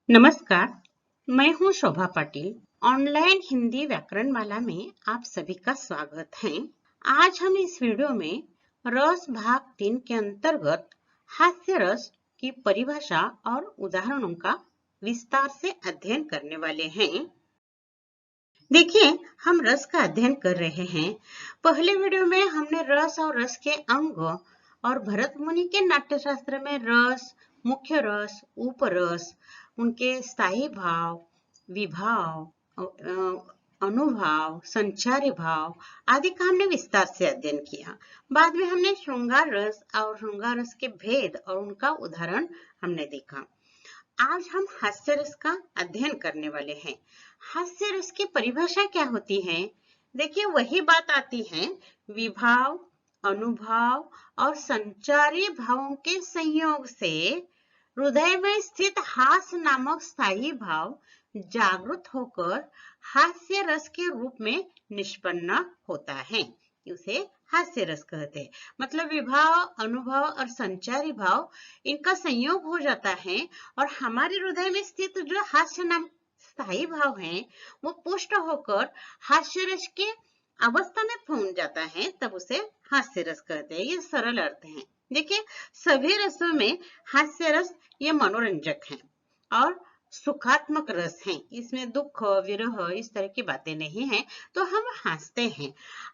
नमस्कार, मैं हूँ शोभा पाटिल। ऑनलाइन हिंदी व्याकरण माला में आप सभी का स्वागत है। आज हम इस वीडियो में रस भाग 3 के अंतर्गत हास्य रस की परिभाषा और उदाहरणों का विस्तार से अध्ययन करने वाले हैं। देखिए, हम रस का अध्ययन कर रहे हैं। पहले वीडियो में हमने रस और रस के अंग और भरत मुनि के नाट्यशास्त्र में रस, मुख्य रस, उपरस, उनके स्थायी भाव, विभाव, अनुभाव, संचारी भाव आदि का हमने विस्तार से अध्ययन किया। बाद में हमने श्रृंगार रस और श्रृंगार रस के भेद और उनका उदाहरण हमने देखा। आज हम हास्य रस का अध्ययन करने वाले हैं। हास्य रस की परिभाषा क्या होती है? देखिए, वही बात आती है, विभाव, अनुभाव और संचारी भावों के संयोग से हृदय में स्थित हास्य नामक स्थायी भाव जागृत होकर हास्य रस के रूप में निष्पन्न होता है। उसे हास्य रस कहते हैं। मतलब विभाव, अनुभव और संचारी भाव इनका संयोग हो जाता है और हमारे हृदय में स्थित जो हास्य नाम स्थायी भाव है वो पुष्ट होकर हास्य रस के अवस्था में पहुंच जाता है, तब उसे हास्य रस कहते हैं। ये सरल अर्थ है। देखिए, सभी रसों में हास्य रस ये मनोरंजक है और सुखात्मक रस है। इसमें दुख, विरह इस तरह की बातें नहीं है, तो हम हंसते हैं।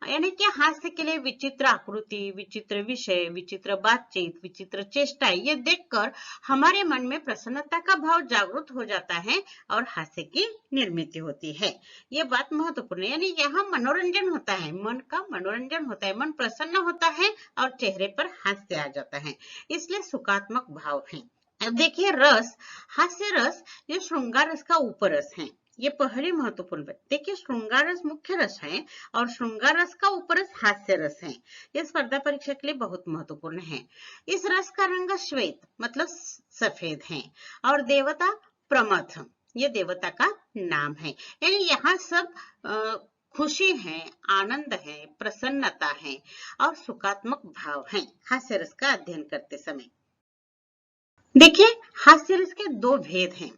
यानी कि हास्य के लिए विचित्र आकृति, विचित्र विषय, विचित्र बातचीत, विचित्र चेष्टा ये देखकर हमारे मन में प्रसन्नता का भाव जागृत हो जाता है और हास्य की निर्मित होती है। ये बात महत्वपूर्ण है। यानी यहाँ मनोरंजन होता है, मन का मनोरंजन होता है, मन प्रसन्न होता है और चेहरे पर हास्य आ जाता है, इसलिए सुखात्मक भाव है। अब देखिए, रस, हास्य रस ये श्रृंगार रस का उपरस है। ये पहली महत्वपूर्ण बात। देखिए, श्रृंगार रस मुख्य रस है और श्रृंगार रस का उपरस हास्य रस है। ये स्पर्धा परीक्षा के लिए बहुत महत्वपूर्ण है। इस रस का रंग श्वेत मतलब सफेद है और देवता प्रमथ, ये देवता का नाम है। यानी यहाँ सब खुशी है, आनंद है, प्रसन्नता है और सुखात्मक भाव है हास्य रस का अध्ययन करते समय। देखिए, हास्य रस के दो भेद हैं,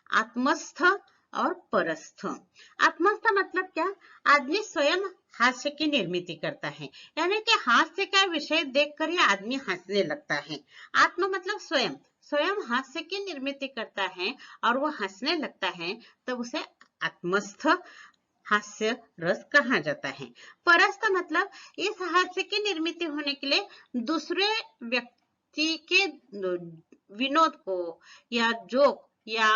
आत्मस्थ और परस्थ। आत्मस्थ मतलब क्या? आदमी स्वयं हास्य की निर्मित करता है, यानी कि हास्य का विषय देखकर ही आदमी हंसने लगता है। आत्म मतलब स्वयं, स्वयं हास्य की निर्मित करता है और वो हंसने लगता है, तब उसे आत्मस्थ हास्य रस कहा जाता है। परस्थ मतलब इस हास्य की निर्मित होने के लिए दूसरे व्यक्ति के विनोद को या जोक या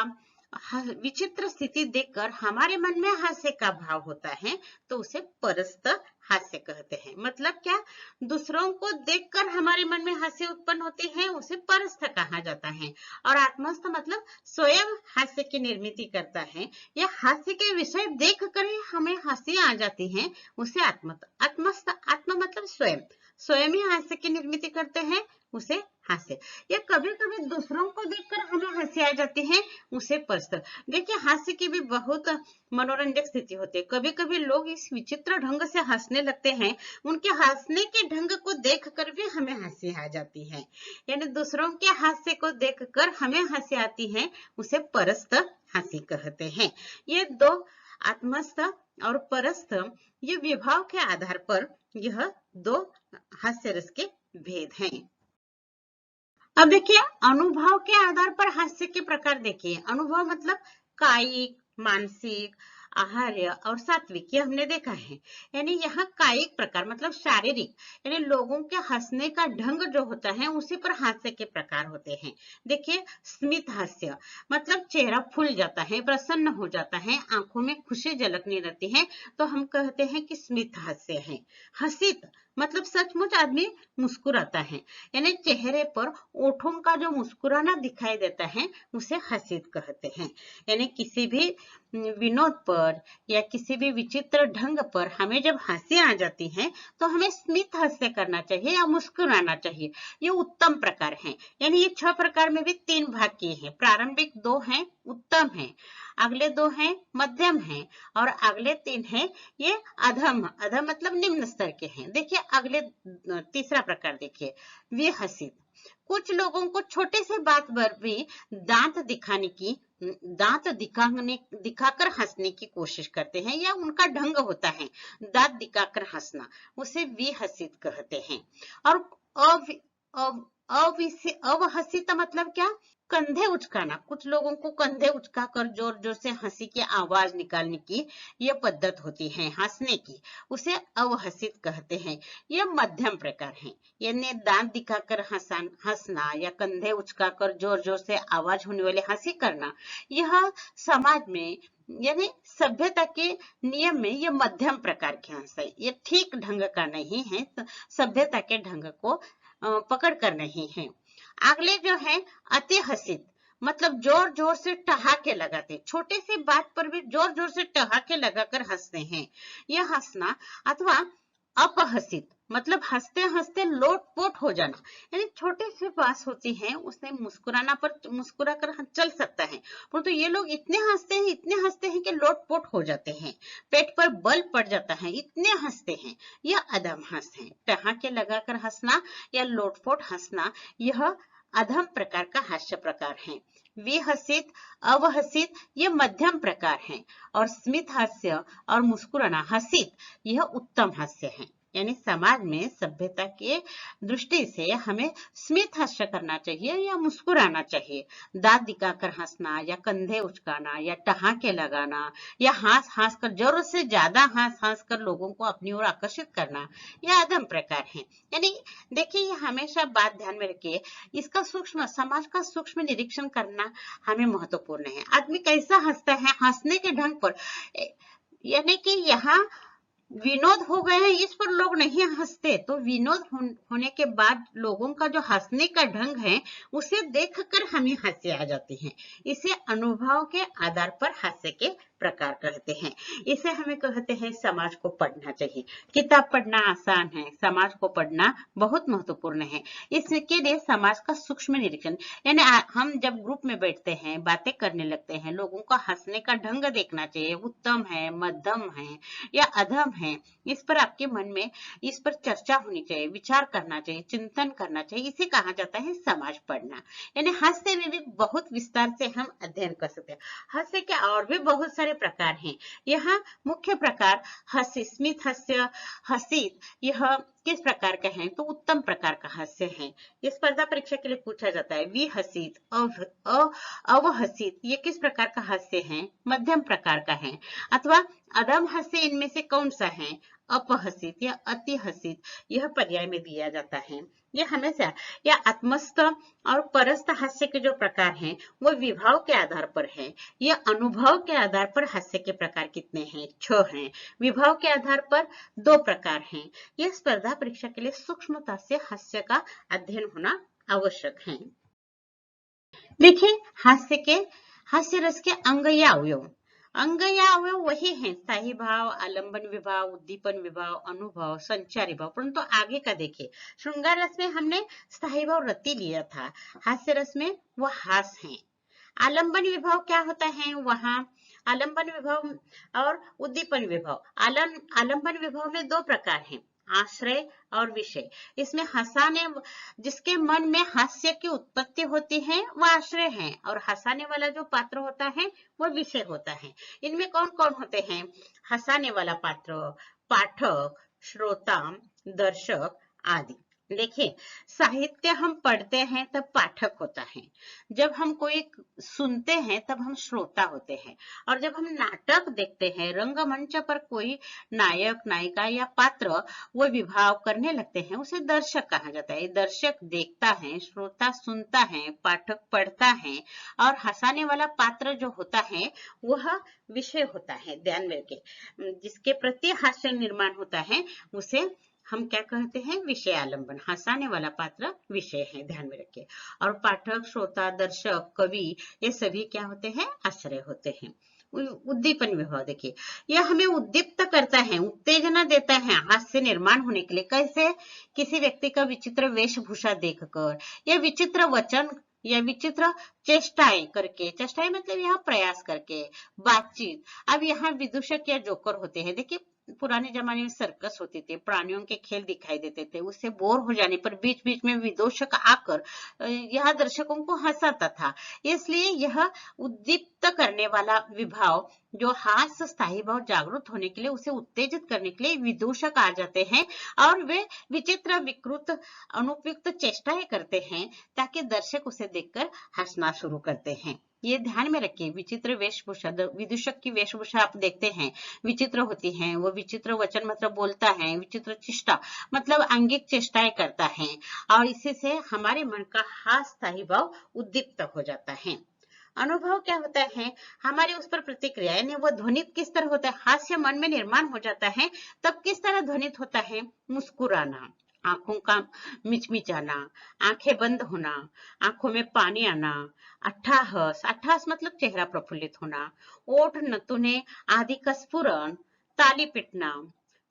विचित्र स्थिति देखकर हमारे मन में हास्य का भाव होता है, तो उसे परस्थ हास्य कहते हैं। मतलब क्या? दूसरों को देखकर हमारे मन में हास्य उत्पन्न होते हैं, उसे परस्थ कहा जाता है। और आत्मस्थ मतलब स्वयं हास्य की निर्मित करता है या हास्य के विषय देख कर ही हमें हंसी आ जाती है, उसे आत्मस्थ। आत्म मतलब स्वयं, स्वयं ही हास्य की निर्मित करते हैं, उसे हास्य। या कभी कभी दूसरों को देखकर हमें हंसी आ जाती है, उसे परस्थ। देखिए, हास्य की भी बहुत मनोरंजक स्थिति होती है। कभी कभी लोग इस विचित्र ढंग से हंसने लगते हैं, उनके हंसने के ढंग को देखकर भी हमें हंसी आ जाती है। यानी दूसरों के हास्य को देखकर हमें हंसी आती है, उसे परस्थ हंसी कहते हैं। ये दो, आत्मस्थ और परस्थ, ये विभाव के आधार पर यह दो हास्य रस के भेद हैं। अब देखिए, अनुभव के आधार पर हास्य के प्रकार देखिए। अनुभव मतलब कायिक, मानसिक, आहार्य और सात्विक, ये हमने देखा है। यानी यहाँ कायिक प्रकार मतलब शारीरिक, यानी लोगों के हंसने का ढंग जो होता है उसी पर हास्य के प्रकार होते हैं। देखिए, स्मित हास्य मतलब चेहरा फूल जाता है, प्रसन्न हो जाता है, आंखों में खुशी झलकने लगती है, तो हम कहते हैं कि स्मित हास्य है। हसित मतलब सचमुच आदमी मुस्कुराता है, यानी चेहरे पर ओठों का जो मुस्कुराना दिखाई देता है, उसे हसित कहते हैं। यानी किसी भी विनोद पर या किसी भी विचित्र ढंग पर हमें जब हंसी आ जाती है, तो हमें स्मित हास्य करना चाहिए या मुस्कुराना चाहिए। ये उत्तम प्रकार है। यानी ये 6 प्रकार में भी 3 भाग किए हैं। प्रारंभिक 2 हैं, उत्तम है, अगले 2 हैं मध्यम हैं और अगले 3 हैं ये अधम। अधम मतलब निम्न स्तर के हैं। देखिए, अगले तीसरा प्रकार देखिए, विहसित। कुछ लोगों को छोटे से बात पर भी दांत दिखाकर हंसने की कोशिश करते हैं, या उनका ढंग होता है दांत दिखाकर हंसना, उसे विहसित कहते हैं। और अव, अव, अवहसित मतलब क्या? कंधे उचकाना। कुछ लोगों को कंधे उचकाकर जोर जोर से हंसी की आवाज निकालने की यह पद्धत होती है हंसने की, उसे अवहसित कहते हैं। यह मध्यम प्रकार है, यानी दांत दिखाकर हंसना या कंधे उचकाकर जोर जोर से आवाज होने वाली हंसी करना, यह समाज में यानी सभ्यता के नियम में यह मध्यम प्रकार की हंसी है। यह ठीक ढंग का नहीं है, तो सभ्यता के ढंग को पकड़ कर नहीं है। अगले जो है अति हसित, मतलब जोर जोर से ठहाके लगाते, छोटे से बात पर भी जोर जोर से ठहाके लगाकर हंसते हैं। यह हंसना। अथवा अपहसित मतलब हंसते हंसते लोटपोट हो जाना, यानी छोटे से बात होती है उसने मुस्कुरा कर चल सकता है, परंतु ये लोग इतने हंसते हैं कि लोटपोट हो जाते हैं, पेट पर बल पड़ जाता है, इतने हंसते हैं। यह अधम हंस है। ठहाके लगाकर हंसना या लोटपोट हंसना, यह अधम प्रकार का हास्य प्रकार है। विहसित, अवहसित ये मध्यम प्रकार है, और स्मित हास्य और मुस्कुराना हसित यह उत्तम हास्य है। यानी समाज में सभ्यता के दृष्टि से हमें स्मित हास्य करना चाहिए या मुस्कुराना चाहिए। दांत दिखाकर हंसना या कंधे उचकाना या ठहाके लगाना या हंस कर जरूरत से ज्यादा हंस कर लोगों को अपनी ओर आकर्षित करना, यह अधम प्रकार है। यानी देखिए, ये हमेशा बात ध्यान में रखिए, इसका समाज का सूक्ष्म निरीक्षण करना हमें महत्वपूर्ण है। आदमी कैसा हंसता है, हंसने के ढंग पर, यानी कि यहाँ विनोद हो गए हैं इस पर लोग नहीं हंसते, तो विनोद होने के बाद लोगों का जो हंसने का ढंग है उसे देखकर हमें हंसी आ जाती है। इसे अनुभव के आधार पर हास्य के प्रकार कहते हैं। इसे हमें कहते हैं समाज को पढ़ना चाहिए। किताब पढ़ना आसान है, समाज को पढ़ना बहुत महत्वपूर्ण है। इसके लिए समाज का सूक्ष्म निरीक्षण, यानी हम जब ग्रुप में बैठते हैं, बातें करने लगते हैं, लोगों का हंसने का ढंग देखना चाहिए, उत्तम है, मध्यम है या अधम है, इस पर आपके मन में इस पर चर्चा होनी चाहिए, विचार करना चाहिए, चिंतन करना चाहिए। इसे कहा जाता है समाज पढ़ना। यानी हास्य में भी बहुत विस्तार से हम अध्ययन कर सकते हैं। हास्य के और भी बहुत सारे प्रकार हैं। यहाँ मुख्य प्रकार हास्य, स्मित हास्य, हसित, यह किस प्रकार का है? तो उत्तम प्रकार का हास्य है। ये स्पर्धा परीक्षा के लिए पूछा जाता है। विहसित, अवहसित, ये किस प्रकार का हास्य है? मध्यम प्रकार का है। अथवा अधम हास्य इनमें से कौन सा है? अपहसित या अति हसित, यह पर्याय में दिया जाता है। ये हमेशा या आत्मस्थ और परस्थ हास्य के जो प्रकार हैं वो विभाव के आधार पर है, या अनुभव के आधार पर हास्य के प्रकार कितने हैं? 6 हैं। विभाव के आधार पर 2 प्रकार हैं। यह स्पर्धा परीक्षा के लिए सूक्ष्मता से हास्य का अध्ययन होना आवश्यक है। देखिए, हास्य रस के अंग या अवयव। अंग या अवयव वही है, स्थायी भाव, आलंबन विभाव, उद्दीपन विभाव, अनुभव, संचारी भाव। परंतु आगे का देखिए, श्रृंगार रस में हमने स्थायी भाव रति लिया था, हास्य रस में वो हास है। आलंबन विभाव क्या होता है? वहां आलंबन विभाव और उद्दीपन विभाव। आलंबन विभाव में 2 प्रकार हैं, आश्रय और विषय। इसमें हंसाने, जिसके मन में हास्य की उत्पत्ति होती है वह आश्रय है, और हंसाने वाला जो पात्र होता है वह विषय होता है। इनमें कौन कौन होते हैं? हंसाने वाला पात्र, पाठक, श्रोता, दर्शक आदि। देखिए, साहित्य हम पढ़ते हैं तब पाठक होता है, जब हम कोई सुनते हैं तब हम श्रोता होते हैं, और जब हम नाटक देखते हैं, रंगमंच पर कोई नायक, नायिका या पात्र वो विभाव करने लगते हैं, उसे दर्शक कहा जाता है। दर्शक देखता है, श्रोता सुनता है, पाठक पढ़ता है, और हंसाने वाला पात्र जो होता है वह विषय होता है। ध्यान में रखें, जिसके प्रति हास्य निर्माण होता है उसे हम क्या कहते हैं? विषय आलंबन। हंसाने वाला पात्र विषय है, ध्यान में रखिए। और पाठक, श्रोता, दर्शक, कवि, ये सभी क्या होते हैं? आश्रय होते हैं। उद्दीपन विभाव देखिए, यह हमें उद्दीप्त करता है, उत्तेजना देता है हास्य निर्माण होने के लिए। कैसे? किसी व्यक्ति का विचित्र वेशभूषा देखकर, या विचित्र वचन या विचित्र चेष्टाएं करके, चेष्टाएं मतलब यहाँ प्रयास करके, बातचीत। अब यहाँ विदूषक या जोकर होते हैं। देखिए, पुराने जमाने में सर्कस होती थी, प्राणियों के खेल दिखाई देते थे, उससे बोर हो जाने पर बीच बीच में विदूषक आकर यह दर्शकों को हंसाता था। इसलिए यह उद्दीप्त करने वाला विभाव, जो हास्य स्थायी भाव जागृत होने के लिए, उसे उत्तेजित करने के लिए विदूषक आ जाते हैं और वे विचित्र विकृत अनुपयुक्त चेष्टाएं करते हैं ताकि दर्शक उसे देखकर हंसना शुरू करते हैं। ये ध्यान में रखिए, विचित्र वेशभूषा, विदूषक की वेशभूषा आप देखते हैं विचित्र होती है, वो विचित्र वचन मतलब बोलता है, विचित्र चेष्टा मतलब अंगिक चेष्टाएं करता है और इसी से हमारे मन का हास्य स्थायी भाव उद्दीप्त हो जाता है। अनुभव क्या होता है, हमारी उस पर प्रतिक्रिया, यानी वो ध्वनित किस तरह होता है, हास्य मन में निर्माण हो जाता है तब किस तरह ध्वनित होता है, मुस्कुराना, आंखों का मिचमिचाना, आंखें बंद होना, आंखों में पानी आना, अट्ठाहस, अट्ठाहस मतलब चेहरा प्रफुल्लित होना, ओठ नतुने आदि का स्फुरण, ताली पिटना,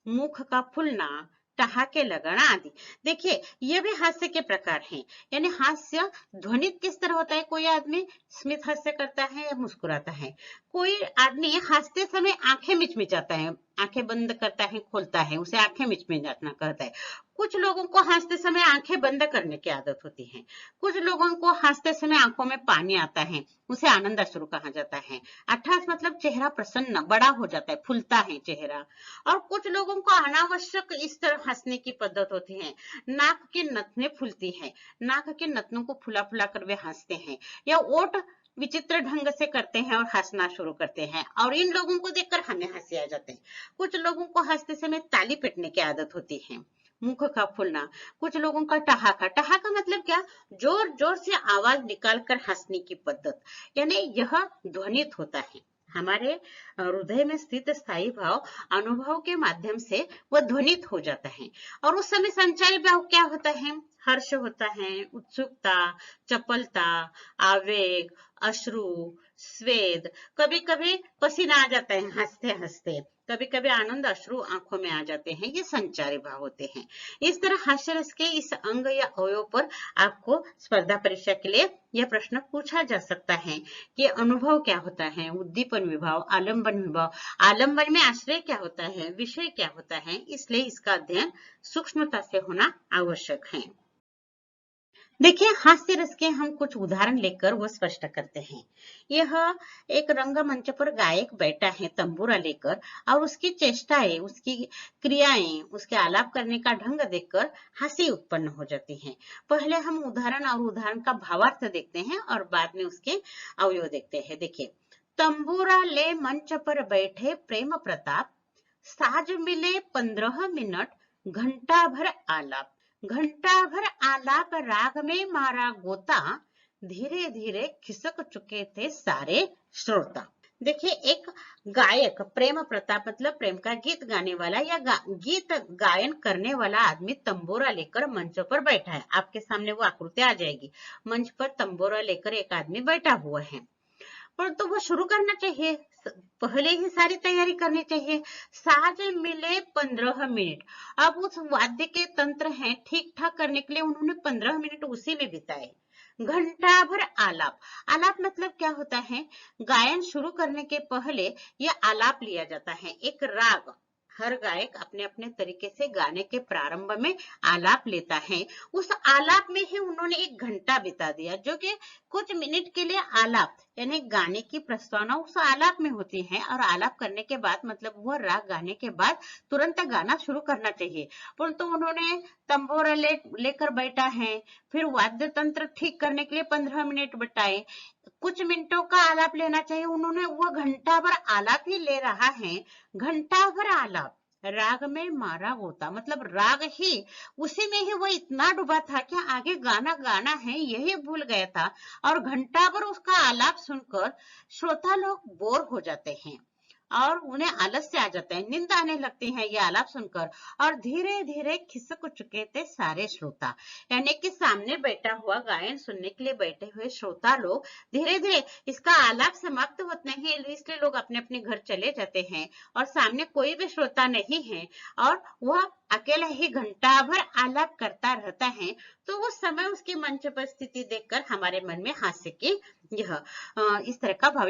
मुख का फुलना, ठहाके लगाना आदि। देखिए ये भी हास्य के प्रकार हैं। यानी हास्य ध्वनित किस तरह होता है, कोई आदमी स्मित हास्य करता है या मुस्कुराता है, कोई आदमी हंसते समय आंखें मिचमिचाता है, आंखें बंद करता है खोलता है, उसे आंखें मिचमिचाना कहता है। कुछ लोगों को हंसते समय आंखें बंद करने की आदत होती है, कुछ लोगों को हंसते समय आंखों में पानी आता है, उसे आनंद अश्रु कहा जाता है। अट्ठास मतलब चेहरा प्रसन्न बड़ा हो जाता है, फूलता है चेहरा। और कुछ लोगों को अनावश्यक इस तरह हंसने की पद्धत होती है, नाक की नथने फूलती है, नाक के नथनों को फुला फुला कर वे हंसते हैं, या ओठ विचित्र ढंग से करते हैं और हंसना शुरू करते हैं, और इन लोगों को देखकर हमें हंसी आ जाते हैं। कुछ लोगों को हंसते समय ताली पीटने की आदत होती है, मुख का फूलना, कुछ लोगों का ठहाका, ठहाका मतलब क्या, जोर जोर से आवाज निकालकर हंसने की पद्धत, यानी यह ध्वनित होता है। हमारे हृदय में स्थित स्थायी भाव अनुभव के माध्यम से वह ध्वनित हो जाता है, और उस समय संचारी भाव क्या होता है, हर्ष होता है, उत्सुकता, चपलता, आवेग, अश्रु, स्वेद, कभी कभी पसीना आ जाता है हंसते हंसते, कभी कभी आनंद अश्रु आंखों में आ जाते हैं, ये संचारी भाव होते हैं। इस तरह हास्य रस के इस अंग या अवयव पर आपको स्पर्धा परीक्षा के लिए यह प्रश्न पूछा जा सकता है कि अनुभव क्या होता है, उद्दीपन विभाव, आलंबन विभाव, आलंबन में आश्रय क्या होता है, विषय क्या होता है, इसलिए इसका अध्ययन सूक्ष्मता से होना आवश्यक है। देखिए हास्य रस के हम कुछ उदाहरण लेकर वो स्पष्ट करते हैं। यह एक रंगमंच पर गायक बैठा है तंबूरा लेकर, और उसकी चेष्टाएं, उसकी क्रियाएं, उसके आलाप करने का ढंग देखकर हंसी उत्पन्न हो जाती है। पहले हम उदाहरण और उदाहरण का भावार्थ देखते हैं और बाद में उसके अवयव देखते हैं। देखिए, तंबूरा ले मंच पर बैठे प्रेम प्रताप, साज मिले 15 मिनट, घंटा भर आलाप, घंटा भर आलाप राग में मारा गोता, धीरे धीरे खिसक चुके थे सारे श्रोता। देखिए, एक गायक, प्रेम प्रताप मतलब प्रेम का गीत गाने वाला या गीत गायन करने वाला आदमी तंबोरा लेकर मंच पर बैठा है। आपके सामने वो आकृति आ जाएगी, मंच पर तंबोरा लेकर एक आदमी बैठा हुआ है, पर तो वो शुरू करना चाहिए, पहले ही सारी तैयारी करनी चाहिए। साज मिले 15 मिनट, अब उस वाद्य के तंत्र हैं ठीक ठाक करने के लिए उन्होंने 15 मिनट उसी में बिताए। घंटा भर आलाप, आलाप मतलब क्या होता है, गायन शुरू करने के पहले यह आलाप लिया जाता है, एक राग। हर गायक अपने अपने तरीके से गाने के प्रारंभ में आलाप लेता है, उस आलाप में ही उन्होंने 1 घंटा बिता दिया, जो कि कुछ मिनट के लिए आलाप यानी गाने की प्रस्तावना उस आलाप में होती है, और आलाप करने के बाद मतलब वह राग गाने के बाद तुरंत गाना शुरू करना चाहिए। परंतु उन्होंने तंबोरा लेकर बैठा है, फिर वाद्य तंत्र ठीक करने के लिए 15 मिनट बिताए, कुछ मिनटों का आलाप लेना चाहिए, उन्होंने वो घंटा भर आलाप ही ले रहा है, घंटा भर आलाप, राग में मारा होता मतलब राग ही, उसी में ही वो इतना डूबा था कि आगे गाना गाना है यही भूल गया था, और घंटा भर उसका आलाप सुनकर श्रोता लोग बोर हो जाते हैं और उन्हें आलस्य आ जाता है, नींद आने लगती है ये आलाप सुनकर, और धीरे धीरे खिसक चुके थे सारे श्रोता, यानी कि सामने बैठा हुआ गायन सुनने के लिए बैठे हुए श्रोता लोग धीरे धीरे, इसका आलाप समाप्त होते नहीं इसलिए लोग अपने अपने घर चले जाते हैं, और सामने कोई भी श्रोता नहीं है और वह अकेला ही घंटा भर आलाप करता रहता है। तो उस समय उसकी मंच पर स्थिति देखकर हमारे मन में हास्य की यह इस तरह का भाव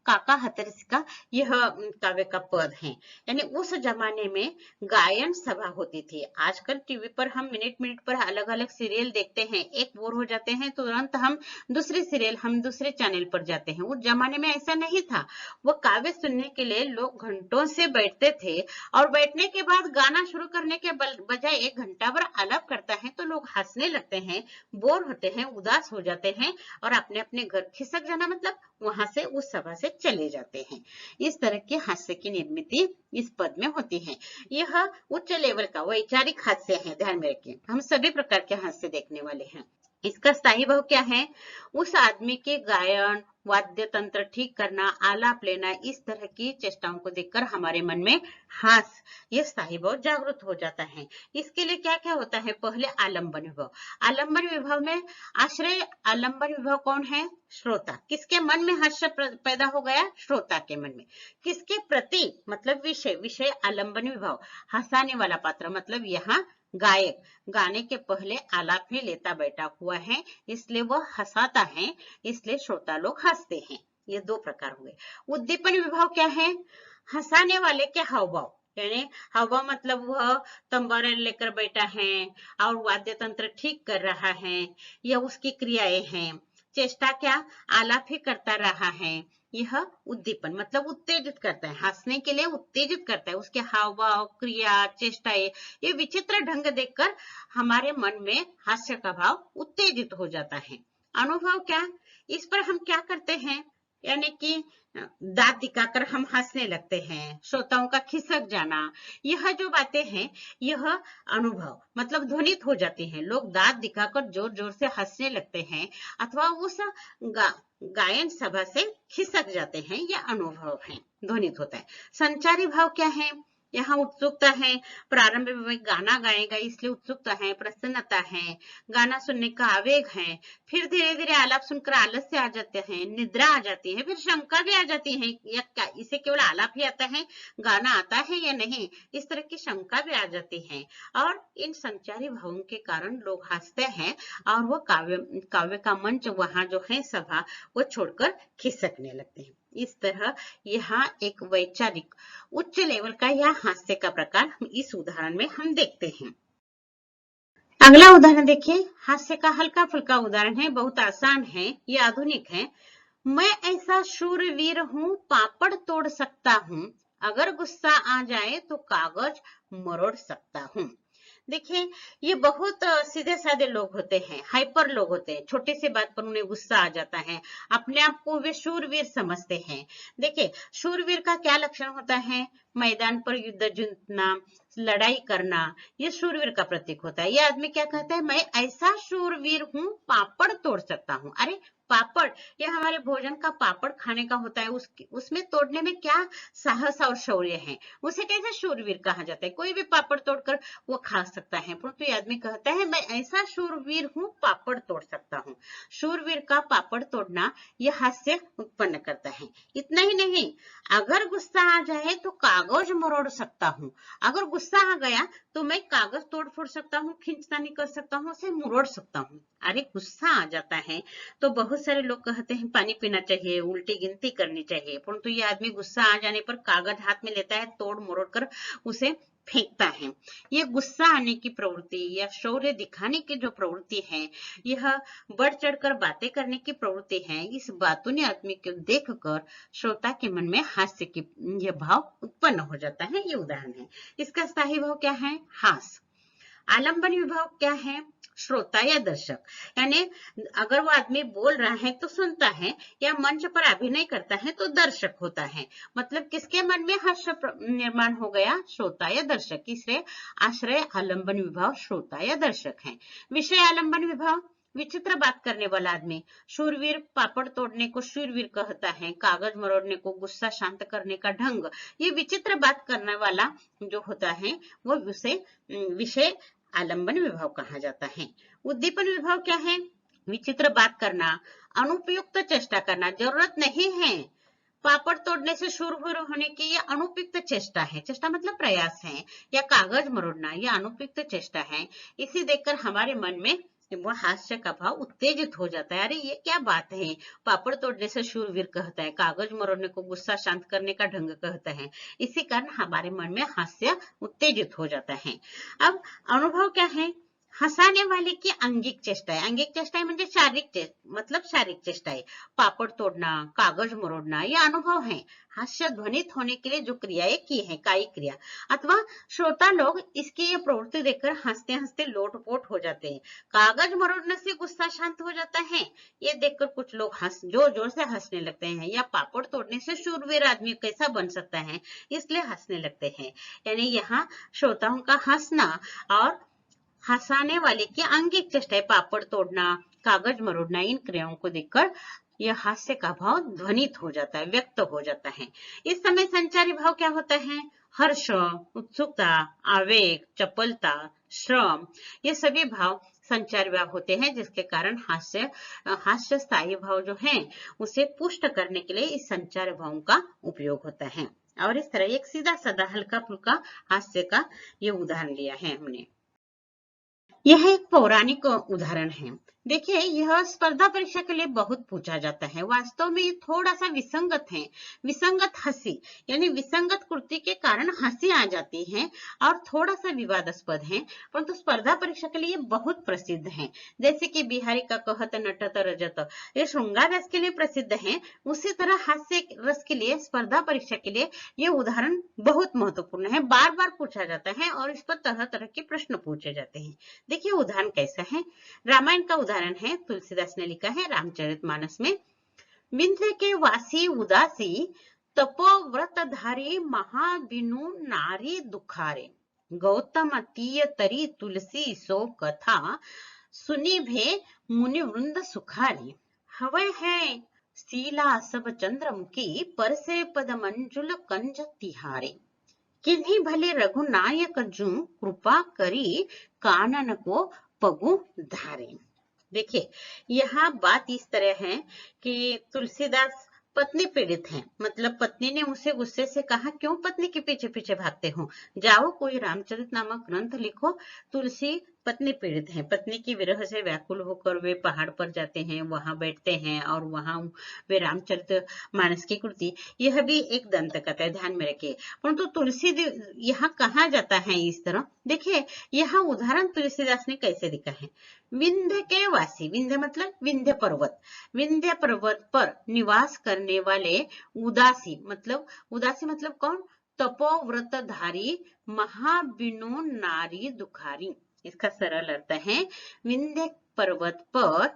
काका हतरिस का यह काव्य का पद है। यानी उस जमाने में गायन सभा होती थी। आजकल टीवी पर हम मिनट मिनट पर अलग अलग सीरियल देखते हैं, एक बोर हो जाते हैं तुरंत हम दूसरे चैनल पर जाते हैं। उस जमाने में ऐसा नहीं था। वो काव्य सुनने के लिए लोग घंटों से बैठते थे और बैठने के बाद गाना शुरू करने के बजाय 1 घंटा भर आलाप करता है तो लोग हंसने लगते हैं, बोर होते हैं, उदास हो जाते हैं और अपने अपने घर खिसक जाना मतलब वहां से उस सभा से चले जाते हैं। इस तरह के हास्य की निर्मिति इस पद में होती है। यह उच्च लेवल का वैचारिक हास्य है, ध्यान में रखिए। हम सभी प्रकार के हास्य देखने वाले हैं। इसका स्थायी भाव क्या है? उस आदमी के गायन, वाद्य तंत्र ठीक करना, आलाप लेना, इस तरह की चेष्टाओं को देखकर हमारे मन में हास, ये स्थायी भाव जागृत हो जाता है। इसके लिए क्या क्या होता है? पहले आलंबन विभाव। आलंबन विभाव में आश्रय आलंबन विभाव कौन है? श्रोता। किसके मन में हर्ष पैदा हो गया? श्रोता के मन में। किसके प्रति? मतलब विषय आलंबन विभाव। हंसाने वाला पात्र मतलब यहाँ गायक गाने के पहले आलाप ही लेता बैठा हुआ है, इसलिए वह हंसाता है, इसलिए श्रोता लोग हंसते हैं। ये 2 प्रकार हुए। उद्दीपन विभाव क्या है? हंसाने वाले के हाव भाव, यानी हाव भाव मतलब वह तंबारा लेकर बैठा है और वाद्य तंत्र ठीक कर रहा है, यह उसकी क्रियाएं हैं। चेष्टा क्या? आलाप ही करता रहा है। यह उद्दीपन मतलब उत्तेजित करता है, हंसने के लिए उत्तेजित करता है। उसके हाव भाव, क्रिया, चेष्टाएं, ये विचित्र ढंग देखकर हमारे मन में हास्य का भाव उत्तेजित हो जाता है। अनुभव क्या? इस पर हम क्या करते हैं? यानी कि दांत दिखाकर हम हंसने लगते हैं, श्रोताओं का खिसक जाना, यह जो बातें हैं यह अनुभव मतलब ध्वनित हो जाती हैं। लोग दांत दिखाकर जोर जोर से हंसने लगते हैं अथवा उस गायन सभा से खिसक जाते हैं, यह अनुभव है, ध्वनित होता है। संचारी भाव क्या है? यहाँ उत्सुकता है, प्रारंभ में गाना गाएगा इसलिए उत्सुकता है, प्रसन्नता है, गाना सुनने का आवेग है, फिर धीरे धीरे आलाप सुनकर आलस्य आ जाते हैं, निद्रा आ जाती है, फिर शंका भी आ जाती है या क्या इसे केवल आलाप ही आता है, गाना आता है या नहीं, इस तरह की शंका भी आ जाती है। और इन संचारी भावों के कारण लोग हंसते हैं और वो काव्य का मंच वहां जो है सभा वो छोड़कर खिसकने लगते हैं। इस तरह यहाँ एक वैचारिक उच्च लेवल का यह हास्य का प्रकार इस उदाहरण में हम देखते हैं। अगला उदाहरण देखिए। हास्य का हल्का फुल्का उदाहरण है, बहुत आसान है, ये आधुनिक है। मैं ऐसा शूरवीर हूँ, पापड़ तोड़ सकता हूँ, अगर गुस्सा आ जाए तो कागज मरोड़ सकता हूँ। देखिए ये बहुत सीधे साधे लोग होते हैं, हाइपर लोग होते हैं, छोटे से बात पर उन्हें गुस्सा आ जाता है, अपने आप को वे शूरवीर समझते हैं। देखिए शूरवीर का क्या लक्षण होता है? मैदान पर युद्ध जीतना, लड़ाई करना, ये शूरवीर का प्रतीक होता है। ये आदमी क्या कहता है? मैं ऐसा शूरवीर हूँ, पापड़ तोड़ सकता हूँ। अरे पापड़, ये हमारे भोजन का पापड़ खाने का होता है, उसमें तोड़ने में क्या साहस और शौर्य है, उसे कैसे शूरवीर कहा जाता है? कोई भी पापड़ तोड़कर वो खा सकता है, परंतु ये आदमी कहता है मैं ऐसा शूरवीर हूँ, पापड़ तोड़ सकता हूँ। शूरवीर का पापड़ तोड़ना यह हास्य उत्पन्न करता है। इतना ही नहीं, अगर गुस्सा आ जाए तो कागज मरोड़ सकता हूँ। अगर गुस्सा आ गया तो मैं कागज तोड़ फोड़ सकता हूँ, खींचतानी कर सकता हूँ, उसे मरोड़ सकता हूँ। अरे गुस्सा आ जाता है तो बहुत सारे लोग कहते हैं पानी पीना चाहिए, उल्टी गिनती करनी चाहिए, परंतु ये आदमी गुस्सा आ जाने पर कागज हाथ में लेता है, तोड़ मरोड़ कर उसे फेंकता है। ये गुस्सा आने की प्रवृत्ति या शौर्य दिखाने की जो प्रवृत्ति है, यह बढ़ चढ़कर बातें करने की प्रवृत्ति है। इस बातों ने आदमी को देखकर श्रोता के मन में हास्य की यह भाव उत्पन्न हो जाता है। ये उदाहरण है। इसका स्थायी भाव क्या है? हास। आलंबन विभाव क्या है? श्रोता या दर्शक, यानी अगर वो आदमी बोल रहा है तो सुनता है या मंच पर अभिनय करता है तो दर्शक होता है। मतलब किसके मन में हर्ष निर्माण हो गया? श्रोता या दर्शक। इसलिए आश्रय आलंबन विभाव श्रोता या दर्शक है। विषय आलंबन विभाव विचित्र बात करने वाला आदमी। शूरवीर पापड़ तोड़ने को शूरवीर कहता है, कागज मरोड़ने को, गुस्सा शांत करने का ढंग, ये विचित्र बात करने वाला जो होता है वो विषय आलंबन विभाव कहा जाता है। उद्दीपन विभाव क्या है? विचित्र बात करना, अनुपयुक्त चेष्टा करना, जरूरत नहीं है पापड़ तोड़ने से शूरवीर होने की, यह अनुपयुक्त चेष्टा है। चेष्टा मतलब प्रयास है, या कागज मरोड़ना यह अनुपयुक्त चेष्टा है। इसे देखकर हमारे मन में वो हास्य का भाव उत्तेजित हो जाता है। अरे ये क्या बात है, पापड़ तोड़ने से शूरवीर कहता है, कागज मरोड़ने को गुस्सा शांत करने का ढंग कहता है। इसी कारण हमारे मन में हास्य उत्तेजित हो जाता है। अब अनुभव क्या है, हंसाने वाले की अंगिक चेष्टाएं, अंगिक चेष्टाएं म्हणजे मतलब शारीरिक चेष्टाएं, पापड़ तोड़ना, कागज मरोड़ना, ये अनुभव है। हास्य ध्वनित होने के लिए जो क्रियाएं की है, कायिक क्रिया, अथवा श्रोता लोग इसकी ये प्रवृत्ति देखकर हंसते हंसते लोटपोट हो जाते हैं। कागज मरोड़ने से गुस्सा शांत हो जाता है, ये देखकर कुछ लोग जोर जोर से हंसने लगते हैं। या पापड़ तोड़ने से शूरवीर आदमी कैसा बन सकता है, इसलिए हंसने लगते हैं। यानी यहाँ श्रोताओं का हंसना और हंसाने वाले की अंगिक चेष्टाएं, पापड़ तोड़ना, कागज मरोड़ना, इन क्रियाओं को देखकर यह हास्य का भाव ध्वनित हो जाता है, व्यक्त हो जाता है। इस समय संचारी भाव क्या होता है, हर्ष, उत्सुकता, आवेग, चपलता, श्रम, ये सभी भाव संचार भाव होते हैं, जिसके कारण हास्य स्थायी भाव जो है उसे पुष्ट करने के लिए इस संचार भावों का उपयोग होता है। और इस तरह एक सीधा साधा हल्का फुल्का हास्य का ये उदाहरण लिया है हमने। यह एक पौराणिक उदाहरण है। देखिए, यह स्पर्धा परीक्षा के लिए बहुत पूछा जाता है। वास्तव में ये थोड़ा सा विसंगत है। विसंगत हंसी यानी विसंगत कृति के कारण हंसी आ जाती है और थोड़ा सा विवादास्पद है, परंतु स्पर्धा परीक्षा के लिए बहुत प्रसिद्ध है। जैसे कि बिहारी का कहत नटत रजत, ये श्रृंगार रस के लिए प्रसिद्ध है। उसी तरह हास्य रस के लिए, स्पर्धा परीक्षा के लिए ये उदाहरण बहुत महत्वपूर्ण है। बार बार पूछा जाता है और इस पर तरह तरह के प्रश्न पूछे जाते हैं। देखिए उदाहरण कैसा है, रामायण का उदाहरण है। तुलसीदास ने लिखा है रामचरितमानस में, विंध्य के वासी उदासी, तपोव्रतधारी महाबिनु नारी दुखारे, गौतम तीय तरी तुलसी सो कथा, सुनी भे मुनि वृंद सुखारी, हवै है शीला सब चंद्रमुखी, परसे पद मंजुल कंज तिहारे, किन्हीं भले रघुनायक जू, कृपा करी कानन को पगु धारे। देखिए यहाँ बात इस तरह है कि तुलसीदास पत्नी पीड़ित है, मतलब पत्नी ने उसे गुस्से से कहा, क्यों पत्नी के पीछे पीछे भागते हो, जाओ कोई रामचरित नामक ग्रंथ लिखो। तुलसी पत्नी पीड़ित है, पत्नी की विरह से व्याकुल होकर वे पहाड़ पर जाते हैं, वहां बैठते हैं और वहां वे रामचरित मानस की कृति, यह भी एक दंत कथा है, ध्यान में रखिए। परंतु तुलसी यहाँ कहा जाता है इस तरह। देखिए यहाँ उदाहरण तुलसीदास ने कैसे दिखा है, विंध्य के वासी, विंध्य मतलब विंध्य पर्वत पर निवास करने वाले उदासी मतलब कौन, तपोव्रतधारी महाबिनु नारी दुखारी। इसका सरल अर्थ है, विंध्य पर्वत पर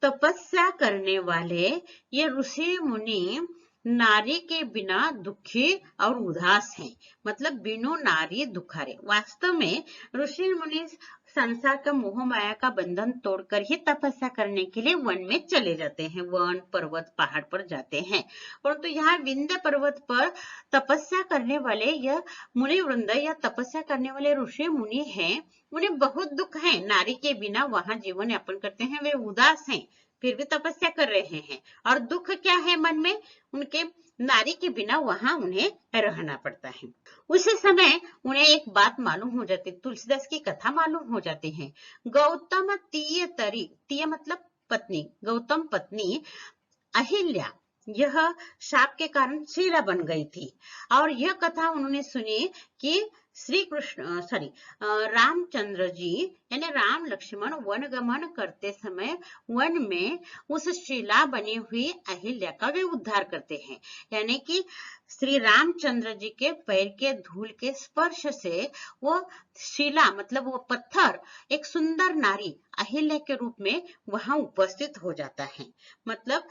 तपस्या करने वाले ये ऋषि मुनि नारी के बिना दुखी और उदास हैं, मतलब बिनु नारी दुखारे। वास्तव में ऋषि मुनि संसार का मोह माया का बंधन तोड़कर ही तपस्या करने के लिए वन में चले जाते हैं, वन पर्वत पहाड़ पर जाते हैं। परंतु यहाँ विंध्य पर्वत पर तपस्या करने वाले यह मुनि वृंद या तपस्या करने वाले ऋषि मुनि हैं, उन्हें बहुत दुख है, नारी के बिना वहां जीवन यापन करते हैं, वे उदास हैं, फिर भी तपस्या कर रहे हैं। और दुख क्या है मन में, उनके नारी के बिना वहां उन्हें रहना पड़ता है। उसी समय उन्हें एक बात मालूम हो जाती, तुलसीदास की कथा मालूम हो जाती है। गौतम तीय तरी, तीय मतलब पत्नी, गौतम पत्नी अहिल्या यह शाप के कारण शीला बन गई थी। और यह कथा उन्होंने सुनी कि रामचंद्र जी यानी राम लक्ष्मण वन गमन करते समय वन में उस शिला बनी हुई अहिल्या का वे उद्धार करते हैं। यानी कि श्री रामचंद्र जी के पैर के धूल के स्पर्श से वो शिला मतलब वो पत्थर एक सुंदर नारी अहिल्या के रूप में वहां उपस्थित हो जाता है। मतलब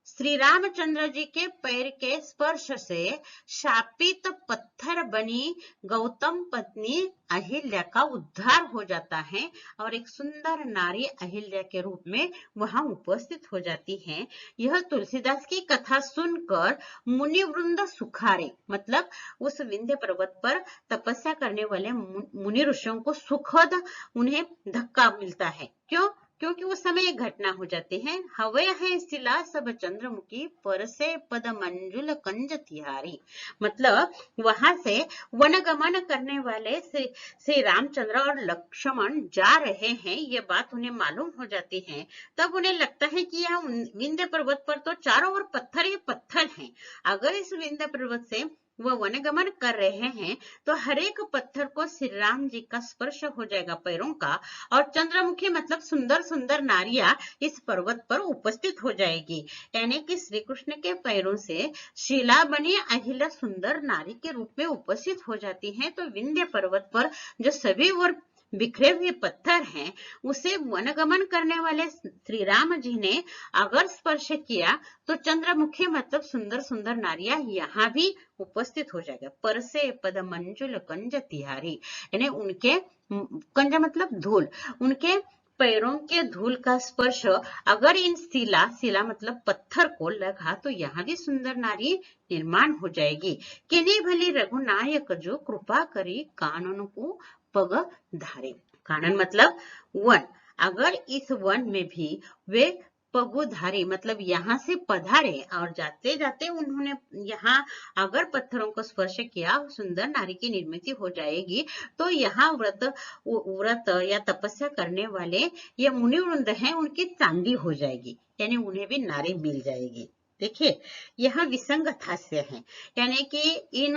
श्री रामचंद्र जी के पैर के स्पर्श से शापित पत्थर बनी गौतम पत्नी अहिल्या का उद्धार हो जाता है और एक सुंदर नारी अहिल्या के रूप में वहां उपस्थित हो जाती है। यह तुलसीदास की कथा सुनकर मुनि वृंद सुखारे, मतलब उस विंध्य पर्वत पर तपस्या करने वाले मुनि ऋषियों को सुखद उन्हें धक्का मिलता है। क्यों? क्योंकि उस समय एक घटना हो जाती है, हवे है शिला सब चंद्रमुखी परसे पद मंजुल कंज तिहारी। मतलब वहां से वनगमन करने वाले श्री रामचंद्र और लक्ष्मण जा रहे हैं, ये बात उन्हें मालूम हो जाती है। तब उन्हें लगता है कि यहाँ विंध्य पर्वत पर तो चारों ओर पत्थर ही पत्थर हैं। अगर इस विंध्य पर्वत से वह वनगमन कर रहे हैं तो हर एक पत्थर को श्री राम जी का स्पर्श हो जाएगा पैरों का, और चंद्रमुखी मतलब सुंदर सुंदर नारियां इस पर्वत पर उपस्थित हो जाएगी। यानी कि श्री कृष्ण के पैरों से शिला बनी अहिल्या सुंदर नारी के रूप में उपस्थित हो जाती हैं। तो विंध्य पर्वत पर जो सभी और बिखरे हुए पत्थर हैं, उसे वनगमन करने वाले श्री राम जी ने अगर स्पर्श किया तो चंद्रमुखी मतलब सुंदर सुंदर नारियां यहाँ भी उपस्थित हो जाएगा। परसे पद मंजुल कंज तिहारी, यानी उनके कंज मतलब धूल, उनके पैरों के धूल का स्पर्श अगर इन शिला मतलब पत्थर को लगा तो यहाँ भी सुंदर नारी निर्माण हो जाएगी। किन्हीं भली रघुनायक जो कृपा करी कानन को पग धारे। कानन मतलब वन, अगर इस वन में भी वे पगुधारी मतलब यहाँ से पधारे और जाते जाते उन्होंने यहाँ अगर पत्थरों को स्पर्श किया, सुंदर नारी की निर्मित हो जाएगी। तो यहाँ व्रत या तपस्या करने वाले ये मुनि वृंद हैं, उनकी चांदी हो जाएगी, यानी उन्हें भी नारी मिल जाएगी। देखिए यह विसंगत हास्य है, यानी कि इन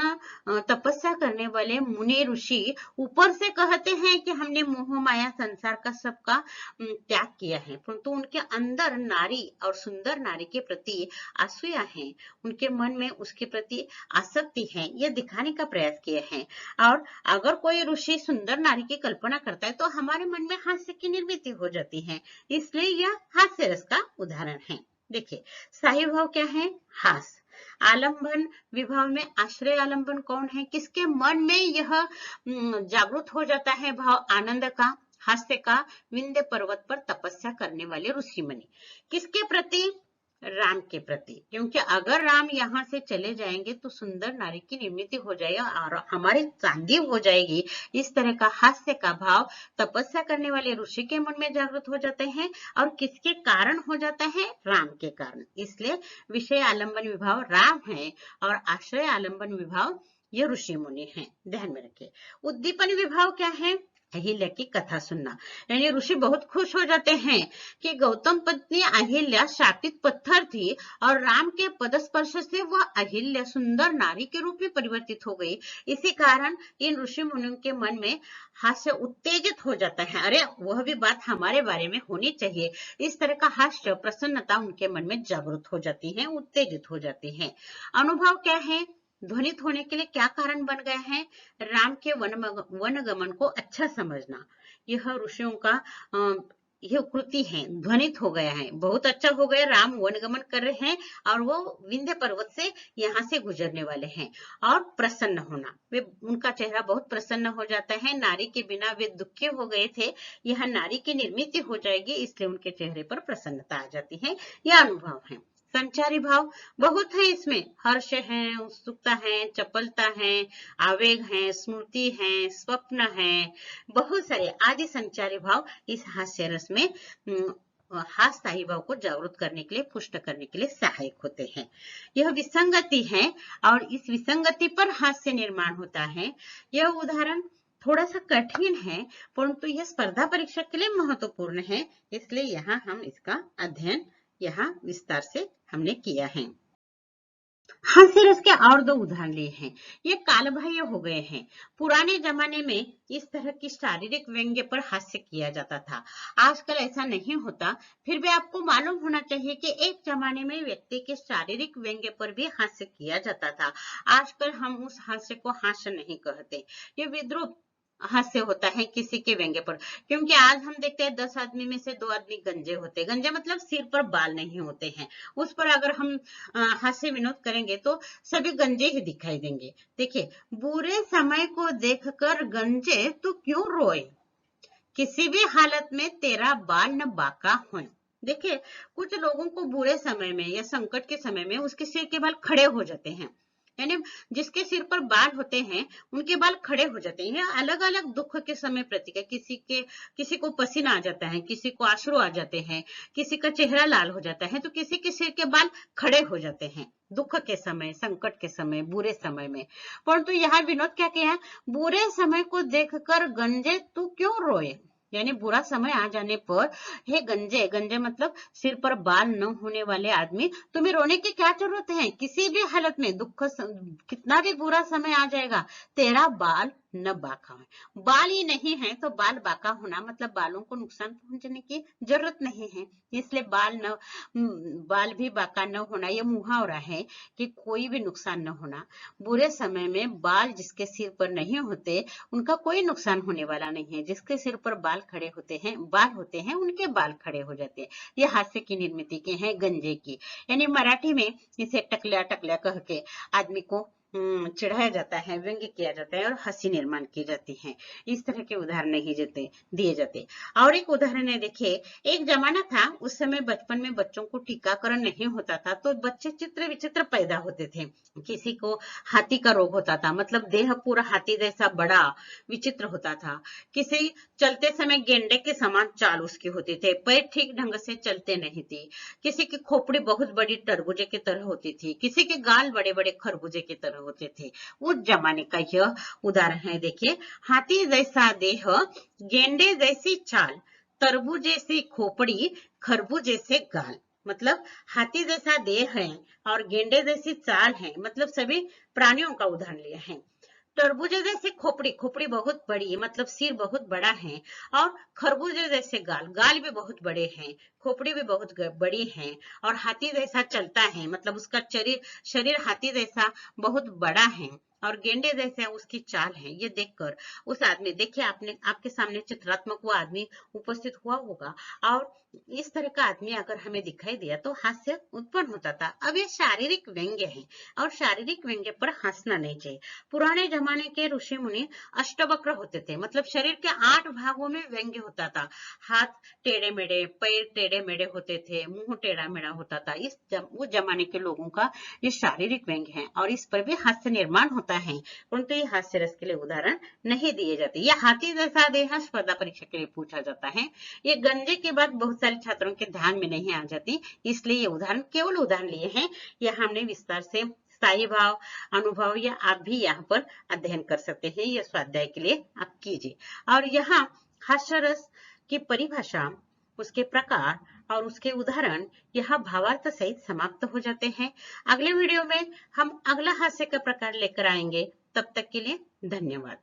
तपस्या करने वाले मुनि ऋषि ऊपर से कहते हैं कि हमने मोह माया संसार का सबका त्याग किया है, परंतु उनके अंदर नारी और सुंदर नारी के प्रति असूया है, उनके मन में उसके प्रति आसक्ति है, यह दिखाने का प्रयास किए हैं। और अगर कोई ऋषि सुंदर नारी की कल्पना करता है तो हमारे मन में हास्य की निर्मित हो जाती है, इसलिए यह हास्य रस का उदाहरण है। देखिए स्थायी भाव क्या है? हास। आलंबन विभाव में आश्रय आलंबन कौन है? किसके मन में यह जागृत हो जाता है भाव आनंद का, हास्य का? विंध्य पर्वत पर तपस्या करने वाले ऋषि मुनि। किसके प्रति? राम के प्रति, क्योंकि अगर राम यहाँ से चले जाएंगे तो सुंदर नारी की निर्मित हो जाएगी और हमारी चांदी हो जाएगी। इस तरह का हास्य का भाव तपस्या करने वाले ऋषि के मन में जागृत हो जाते हैं, और किसके कारण हो जाता है? राम के कारण। इसलिए विषय आलंबन विभाव राम है और आश्रय आलंबन विभाव ये ऋषि मुनि हैं, ध्यान में रखिए। उद्दीपन विभाव क्या है? अहिल्या की कथा सुनना, यानी ऋषि बहुत खुश हो जाते हैं कि गौतम पत्नी अहिल्या शापित पत्थर थी और राम के पदस्पर्श से वह अहिल्या सुंदर नारी के रूप में परिवर्तित हो गई। इसी कारण इन ऋषि मुनियों के मन में हास्य उत्तेजित हो जाता है, अरे वह भी बात हमारे बारे में होनी चाहिए। इस तरह का हास्य प्रसन्नता उनके मन में जागृत हो जाती है, उत्तेजित हो जाती है। अनुभव क्या है? ध्वनित होने के लिए क्या कारण बन गए हैं? राम के वनगमन को अच्छा समझना, यह ऋषियों का यह कृति है, ध्वनित हो गया है, बहुत अच्छा हो गया, राम वनगमन कर रहे हैं और वो विंध्य पर्वत से यहाँ से गुजरने वाले हैं। और प्रसन्न होना, वे उनका चेहरा बहुत प्रसन्न हो जाता है, नारी के बिना वे दुखी हो गए थे, यह नारी की निर्मित हो जाएगी, इसलिए उनके चेहरे पर प्रसन्नता आ जाती है। यह अनुभव है। संचारी भाव बहुत है इसमें, हर्ष है, उत्सुकता है, चपलता है, आवेग है, स्मृति है, स्वप्न है, बहुत सारे आदि संचारी भाव इस हास्य रस में हास्थायी भाव को जागृत करने के लिए, पुष्ट करने के लिए सहायक होते हैं। यह विसंगति है और इस विसंगति पर हास्य निर्माण होता है। यह उदाहरण थोड़ा सा कठिन है, परंतु यह स्पर्धा परीक्षा के लिए महत्वपूर्ण है, इसलिए यहाँ हम इसका अध्ययन यहाँ विस्तार से हमने किया है। हास्य रस के और दो उदाहरण लिए हैं, ये कालबाह्य हो गए हैं। पुराने जमाने में इस तरह की शारीरिक व्यंग्य पर हास्य किया जाता था, आजकल ऐसा नहीं होता। फिर भी आपको मालूम होना चाहिए कि एक जमाने में व्यक्ति के शारीरिक व्यंग्य पर भी हास्य किया जाता था। आजकल हम उस हास्य को हास्य नहीं कहते, ये विद्रूप हास्य होता है किसी के व्यंग्य पर, क्योंकि आज हम देखते हैं 10 आदमी में से 2 आदमी गंजे होते हैं। गंजे मतलब सिर पर बाल नहीं होते हैं, उस पर अगर हम हास्य विनोद करेंगे तो सभी गंजे ही दिखाई देंगे। देखिए, बुरे समय को देखकर गंजे तू क्यों रोए, किसी भी हालत में तेरा बाल न बाका हो। देखिए, कुछ लोगों को बुरे समय में या संकट के समय में उसके सिर के बाल खड़े हो जाते हैं, यानी जिसके सिर पर बाल होते हैं उनके बाल खड़े हो जाते हैं। अलग अलग दुख के समय प्रतीक है। किसी को पसीना आ जाता है, किसी को आंसू आ जाते हैं, किसी का चेहरा लाल हो जाता है, तो किसी के सिर के बाल खड़े हो जाते हैं दुख के समय, संकट के समय, बुरे समय में। परंतु यहाँ विनोद क्या किया, बुरे समय को देखकर गंजे तू क्यों रोए, यानी बुरा समय आ जाने पर हे गंजे, गंजे मतलब सिर पर बाल न होने वाले आदमी, तुम्हें रोने की क्या जरूरत है। किसी भी हालत में कितना भी बुरा समय आ जाएगा, तेरा बाल न बाका है। बाल ही नहीं है तो बाल बाका होना मतलब बालों को नुकसान पहुंचने की जरूरत नहीं है, इसलिए बाल भी बाका न होना ये मुहावरा है कि कोई भी नुकसान न होना। बुरे समय में बाल जिसके सिर पर नहीं होते उनका कोई नुकसान होने वाला नहीं है। जिसके सिर पर बाल होते हैं उनके बाल खड़े हो जाते हैं। ये हास्य की निर्मित के हैं गंजे की, यानी मराठी में इसे टकल्या टकल्या कह के आदमी को चिढ़ाया जाता है, व्यंग्य किया जाता है और हंसी निर्माण की जाती है। इस तरह के उदाहरण नहीं दिए जाते। और एक उदाहरण है, देखिए एक जमाना था, उस समय बचपन में बच्चों को टीकाकरण नहीं होता था तो बच्चे चित्र विचित्र पैदा होते थे। किसी को हाथी का रोग होता था, मतलब देह पूरा हाथी जैसा बड़ा विचित्र होता था। किसी चलते समय गेंडे के समान चाल उसकी होती थे, पैर ठीक ढंग से चलते नहीं थे। किसी की खोपड़ी बहुत बड़ी तरबूजे की तरह होती थी, किसी के गाल बड़े बड़े खरबूजे की तरह होते थे। उस जमाने का यह उदाहरण है। देखिए, हाथी जैसा देह, गेंडे जैसी चाल, तरबूज जैसी खोपड़ी, खरबूजे से गाल, मतलब हाथी जैसा देह है और गेंडे जैसी चाल है, मतलब सभी प्राणियों का उदाहरण लिया है। तरबूजे जैसे खोपड़ी, खोपड़ी बहुत बड़ी मतलब सिर बहुत बड़ा है, और खरबूजे जैसे गाल, गाल भी बहुत बड़े हैं, खोपड़ी भी बहुत बड़ी है, और हाथी जैसा चलता है मतलब उसका शरीर हाथी जैसा बहुत बड़ा है, और गेंडे जैसे उसकी चाल है। ये देखकर उस आदमी, देखिए आपके सामने चित्रात्मक वो आदमी उपस्थित हुआ होगा, और इस तरह का आदमी अगर हमें दिखाई दिया तो हास्य उत्पन्न होता था। अब ये शारीरिक व्यंग्य है और शारीरिक व्यंग्य पर हंसना नहीं चाहिए। पुराने जमाने के ऋषि मुनि अष्टवक्र होते थे, मतलब शरीर के 8 भागों में व्यंग्य होता था। हाथ टेढ़े मेढ़े, पैर टेढ़े मेढ़े होते थे, मुंह टेढ़ा मेढ़ा होता था। उस जमाने के लोगों का ये शारीरिक व्यंग्य है और इस पर भी हास्य निर्माण होता है, परंतु ये हास्य रस के लिए उदाहरण नहीं दिए जाते। यह हाथी जैसा देह स्पर्धा परीक्षा के लिए पूछा जाता है। ये गंजे की बात बहुत सारे छात्रों के ध्यान में नहीं आ जाती, इसलिए ये उदाहरण केवल उदाहरण लिए हैं। यह हमने विस्तार से स्थायी भाव, अनुभव या आप भी यहाँ पर अध्ययन कर सकते हैं। यह स्वाध्याय के लिए आप कीजिए। और यहाँ हास्य रस की परिभाषा, उसके प्रकार और उसके उदाहरण यहाँ भावार्थ सहित समाप्त हो जाते हैं। अगले वीडियो में हम अगला हास्य का प्रकार लेकर आएंगे। तब तक के लिए धन्यवाद।